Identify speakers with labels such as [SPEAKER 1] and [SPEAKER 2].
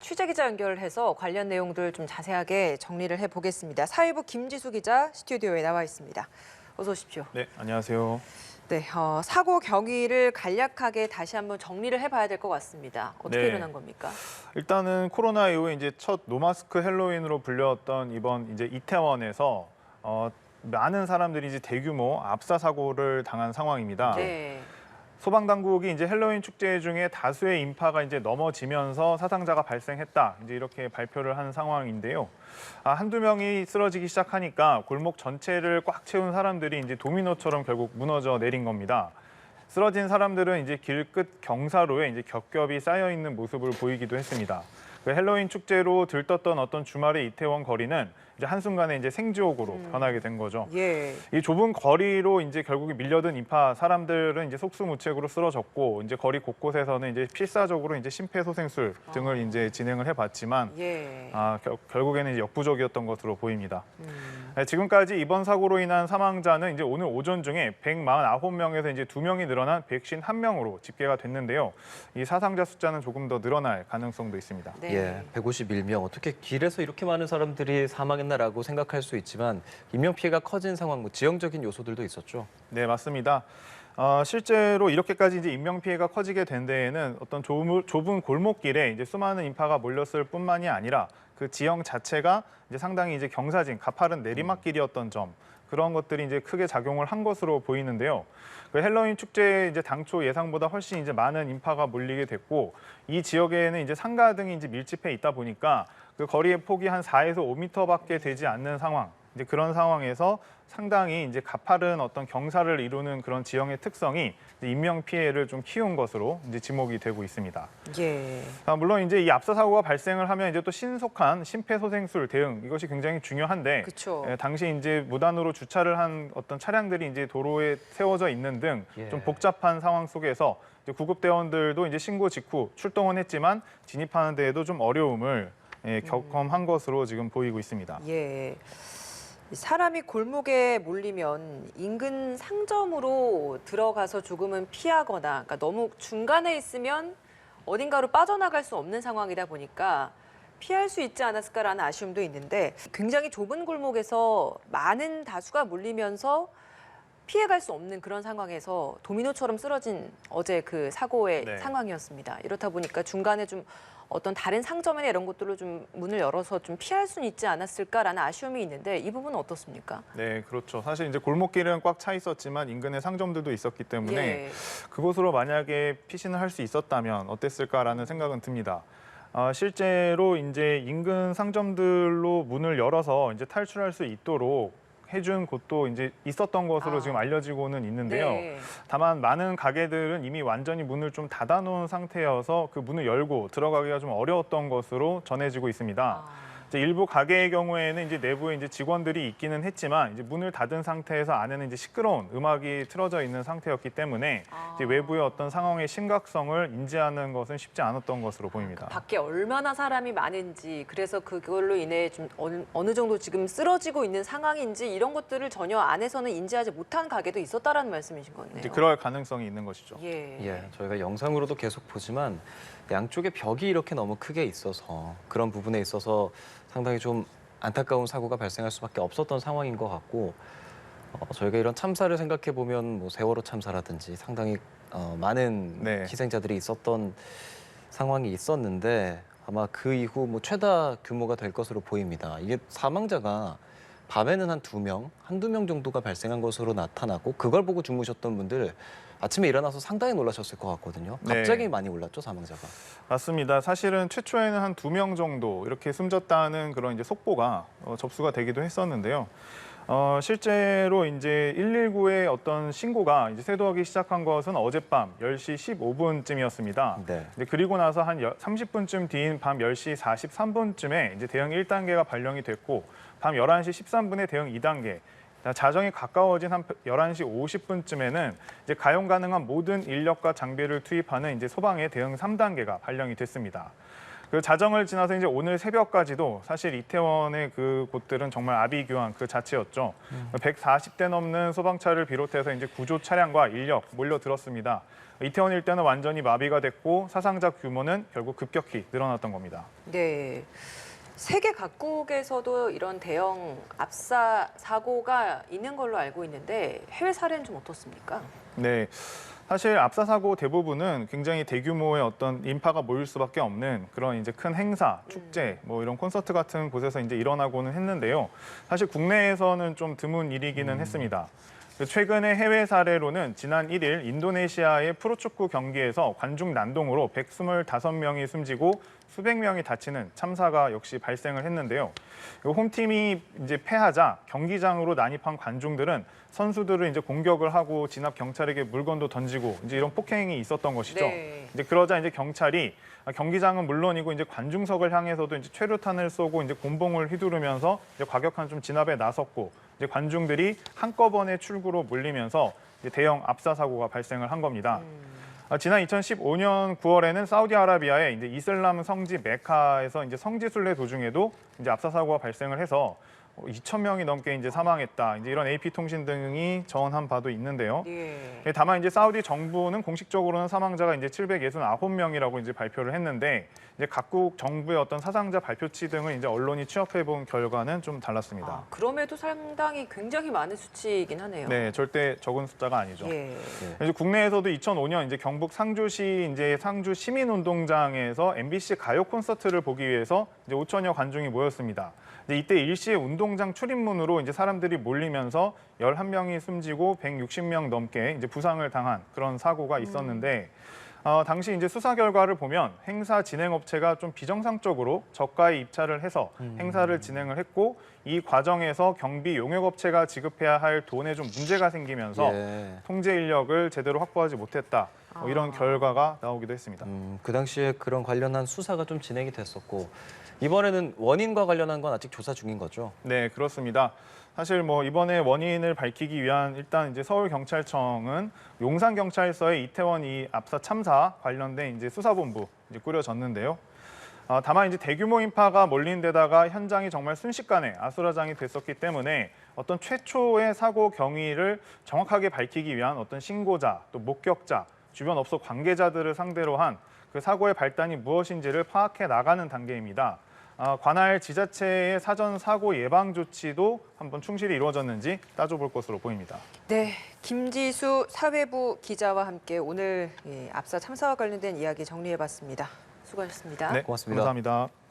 [SPEAKER 1] 취재기자 연결해서 관련 내용들 좀 자세하게 정리를 해보겠습니다. 사회부 김지수 기자 스튜디오에 나와 있습니다. 어서 오십시오.
[SPEAKER 2] 네, 안녕하세요.
[SPEAKER 1] 네, 사고 경위를 간략하게 다시 한번 정리를 해봐야 될 것 같습니다. 어떻게
[SPEAKER 2] 네.
[SPEAKER 1] 일어난 겁니까?
[SPEAKER 2] 일단은 코로나 이후에 이제 첫 노마스크 헬로윈으로 불렸던 이번 이제 이태원에서 많은 사람들이 이제 대규모 압사 사고를 당한 상황입니다.
[SPEAKER 1] 네.
[SPEAKER 2] 소방 당국이 이제 헬로윈 축제 중에 다수의 인파가 이제 넘어지면서 사상자가 발생했다. 이제 이렇게 발표를 한 상황인데요. 한두 명이 쓰러지기 시작하니까 골목 전체를 꽉 채운 사람들이 이제 도미노처럼 결국 무너져 내린 겁니다. 쓰러진 사람들은 이제 길끝 경사로에 이제 겹겹이 쌓여 있는 모습을 보이기도 했습니다. 그 헬로윈 축제로 들떴던 어떤 주말의 이태원 거리는 이제 한순간에 이제 생지옥으로 변하게 된 거죠.
[SPEAKER 1] 예.
[SPEAKER 2] 이 좁은 거리로 이제 결국에 밀려든 인파 사람들은 이제 속수무책으로 쓰러졌고 이제 거리 곳곳에서는 이제 필사적으로 이제 심폐소생술 등을 이제 진행을 해봤지만
[SPEAKER 1] 예.
[SPEAKER 2] 결국에는 이제 역부족이었던 것으로 보입니다. 지금까지 이번 사고로 인한 사망자는 이제 오늘 오전 중에 149명에서 이제 2명이 늘어난 151명으로 집계가 됐는데요. 이 사상자 숫자는 조금 더 늘어날 가능성도 있습니다.
[SPEAKER 1] 네.
[SPEAKER 3] 예, 151명. 어떻게 길에서 이렇게 많은 사람들이 사망했나라고 생각할 수 있지만 인명 피해가 커진 상황, 뭐 지형적인 요소들도 있었죠.
[SPEAKER 2] 네, 맞습니다. 실제로 이렇게까지 이제 인명 피해가 커지게 된 데에는 어떤 좁은 골목길에 이제 수많은 인파가 몰렸을 뿐만이 아니라 그 지형 자체가 이제 상당히 이제 경사진, 가파른 내리막길이었던 점, 그런 것들이 이제 크게 작용을 한 것으로 보이는데요. 그 헬로윈 축제에 이제 당초 예상보다 훨씬 이제 많은 인파가 몰리게 됐고, 이 지역에는 이제 상가 등이 이제 밀집해 있다 보니까 그 거리의 폭이 한 4에서 5m밖에 되지 않는 상황. 이제 그런 상황에서 상당히 이제 가파른 어떤 경사를 이루는 그런 지형의 특성이 인명 피해를 좀 키운 것으로 이제 지목이 되고 있습니다.
[SPEAKER 1] 예.
[SPEAKER 2] 물론 이제 이 압사 사고가 발생을 하면 이제 또 신속한 심폐소생술 대응, 이것이 굉장히 중요한데,
[SPEAKER 1] 그렇죠.
[SPEAKER 2] 당시 이제 무단으로 주차를 한 어떤 차량들이 이제 도로에 세워져 있는 등 좀
[SPEAKER 3] 예.
[SPEAKER 2] 복잡한 상황 속에서 이제 구급대원들도 이제 신고 직후 출동은 했지만 진입하는 데에도 좀 어려움을 경험한 것으로 지금 보이고 있습니다.
[SPEAKER 1] 예. 사람이 골목에 몰리면 인근 상점으로 들어가서 조금은 피하거나, 그러니까 너무 중간에 있으면 어딘가로 빠져나갈 수 없는 상황이다 보니까 피할 수 있지 않았을까라는 아쉬움도 있는데, 굉장히 좁은 골목에서 많은 다수가 몰리면서 피해갈 수 없는 그런 상황에서 도미노처럼 쓰러진 어제 그 사고의
[SPEAKER 2] 네.
[SPEAKER 1] 상황이었습니다. 이렇다 보니까 중간에 좀 어떤 다른 상점이나 이런 것들로 좀 문을 열어서 좀 피할 수는 있지 않았을까라는 아쉬움이 있는데, 이 부분은 어떻습니까?
[SPEAKER 2] 네, 그렇죠. 사실 이제 골목길은 꽉 차 있었지만 인근에 상점들도 있었기 때문에
[SPEAKER 1] 예.
[SPEAKER 2] 그곳으로 만약에 피신을 할 수 있었다면 어땠을까라는 생각은 듭니다. 실제로 이제 인근 상점들로 문을 열어서 이제 탈출할 수 있도록 해준 곳도 이제 있었던 것으로 지금 알려지고는 있는데요.
[SPEAKER 1] 네.
[SPEAKER 2] 다만 많은 가게들은 이미 완전히 문을 좀 닫아놓은 상태여서 그 문을 열고 들어가기가 좀 어려웠던 것으로 전해지고 있습니다. 이제 일부 가게의 경우에는 이제 내부에 이제 직원들이 있기는 했지만 이제 문을 닫은 상태에서 안에는 이제 시끄러운 음악이 틀어져 있는 상태였기 때문에 이제 외부의 어떤 상황의 심각성을 인지하는 것은 쉽지 않았던 것으로 보입니다.
[SPEAKER 1] 밖에 얼마나 사람이 많은지, 그래서 그걸로 인해 좀 어느 정도 지금 쓰러지고 있는 상황인지 이런 것들을 전혀 안에서는 인지하지 못한 가게도 있었다라는 말씀이신 거네요.
[SPEAKER 2] 이제 그럴 가능성이 있는 것이죠.
[SPEAKER 1] 예.
[SPEAKER 3] 예, 저희가 영상으로도 계속 보지만 양쪽에 벽이 이렇게 너무 크게 있어서 그런 부분에 있어서 상당히 좀 안타까운 사고가 발생할 수밖에 없었던 상황인 것 같고, 저희가 이런 참사를 생각해 보면 뭐 세월호 참사라든지 상당히 많은
[SPEAKER 2] 네.
[SPEAKER 3] 희생자들이 있었던 상황이 있었는데 아마 그 이후 뭐 최다 규모가 될 것으로 보입니다. 이게 사망자가 밤에는 한 2명, 한두 명 정도가 발생한 것으로 나타나고, 그걸 보고 주무셨던 분들 아침에 일어나서 상당히 놀라셨을 것 같거든요. 갑자기
[SPEAKER 2] 네.
[SPEAKER 3] 많이 올랐죠, 사망자가.
[SPEAKER 2] 맞습니다. 사실은 최초에는 한 2명 정도 이렇게 숨졌다는 그런 이제 속보가 접수가 되기도 했었는데요. 실제로 이제 119의 어떤 신고가 이제 쇄도하기 시작한 것은 어젯밤 10시 15분쯤이었습니다.
[SPEAKER 3] 네.
[SPEAKER 2] 그리고 나서 한 30분쯤 뒤인 밤 10시 43분쯤에 이제 대응 1단계가 발령이 됐고, 밤 11시 13분에 대응 2단계, 자정이 가까워진 한 11시 50분쯤에는 이제 가용 가능한 모든 인력과 장비를 투입하는 이제 소방의 대응 3단계가 발령이 됐습니다. 그 자정을 지나서 이제 오늘 새벽까지도 사실 이태원의 그 곳들은 정말 아비규환 그 자체였죠. 140대 넘는 소방차를 비롯해서 이제 구조 차량과 인력 몰려들었습니다. 이태원 일대는 완전히 마비가 됐고 사상자 규모는 결국 급격히 늘어났던 겁니다.
[SPEAKER 1] 네. 세계 각국에서도 이런 대형 압사 사고가 있는 걸로 알고 있는데 해외 사례는 좀 어떻습니까?
[SPEAKER 2] 네. 사실 압사 사고 대부분은 굉장히 대규모의 어떤 인파가 모일 수밖에 없는 그런 이제 큰 행사, 축제, 뭐 이런 콘서트 같은 곳에서 이제 일어나고는 했는데요. 사실 국내에서는 좀 드문 일이기는 했습니다. 최근의 해외 사례로는 지난 1일 인도네시아의 프로축구 경기에서 관중 난동으로 125명이 숨지고 수백 명이 다치는 참사가 역시 발생을 했는데요. 홈팀이 이제 패하자 경기장으로 난입한 관중들은 선수들을 이제 공격을 하고 진압 경찰에게 물건도 던지고 이제 이런 폭행이 있었던 것이죠.
[SPEAKER 1] 네.
[SPEAKER 2] 이제 그러자 이제 경찰이 경기장은 물론이고 이제 관중석을 향해서도 이제 최루탄을 쏘고 이제 곤봉을 휘두르면서 이제 과격한 좀 진압에 나섰고 이제 관중들이 한꺼번에 출구로 몰리면서 이제 대형 압사 사고가 발생을 한 겁니다. 지난 2015년 9월에는 사우디아라비아의 이제 이슬람 성지 메카에서 이제 성지순례 도중에도 이제 압사 사고가 발생을 해서 2,000명이 넘게 이제 사망했다. 이제 이런 AP통신 등이 전한 바도 있는데요.
[SPEAKER 1] 예.
[SPEAKER 2] 다만 이제 사우디 정부는 공식적으로는 사망자가 이제 769명이라고 이제 발표를 했는데 이제 각국 정부의 어떤 사상자 발표치 등을 이제 언론이 취합해 본 결과는 좀 달랐습니다.
[SPEAKER 1] 그럼에도 상당히 굉장히 많은 수치이긴 하네요.
[SPEAKER 2] 네, 절대 적은 숫자가 아니죠.
[SPEAKER 1] 예.
[SPEAKER 2] 이제 국내에서도 2005년 이제 경북 상주시 이제 상주 시민운동장에서 MBC 가요 콘서트를 보기 위해서 이제 5천여 관중이 모였습니다. 이때 일시의 운동장 출입문으로 이제 사람들이 몰리면서 11명이 숨지고 160명 넘게 이제 부상을 당한 그런 사고가 있었는데 당시 이제 수사 결과를 보면 행사 진행 업체가 좀 비정상적으로 저가에 입찰을 해서 행사를 진행을 했고 이 과정에서 경비 용역 업체가 지급해야 할 돈에 좀 문제가 생기면서 통제 인력을 제대로 확보하지 못했다. 뭐 이런 결과가 나오기도 했습니다.
[SPEAKER 3] 그 당시에 그런 관련한 수사가 좀 진행이 됐었고 이번에는 원인과 관련한 건 아직 조사 중인 거죠?
[SPEAKER 2] 네, 그렇습니다. 사실 뭐 이번에 원인을 밝히기 위한 일단 이제 서울경찰청은 용산경찰서의 이태원 이 압사 참사 관련된 이제 수사본부 이제 꾸려졌는데요. 다만 이제 대규모 인파가 몰린 데다가 현장이 정말 순식간에 아수라장이 됐었기 때문에 어떤 최초의 사고 경위를 정확하게 밝히기 위한 어떤 신고자, 또 목격자, 주변 업소 관계자들을 상대로 한 그 사고의 발단이 무엇인지를 파악해 나가는 단계입니다. 관할 지자체의 사전 사고 예방 조치도 한번 충실히 이루어졌는지 따져볼 것으로 보입니다.
[SPEAKER 1] 네, 김지수 사회부 기자와 함께 오늘 압사 참사와 관련된 이야기 정리해봤습니다. 수고하셨습니다.
[SPEAKER 2] 네,
[SPEAKER 3] 고맙습니다.
[SPEAKER 2] 감사합니다.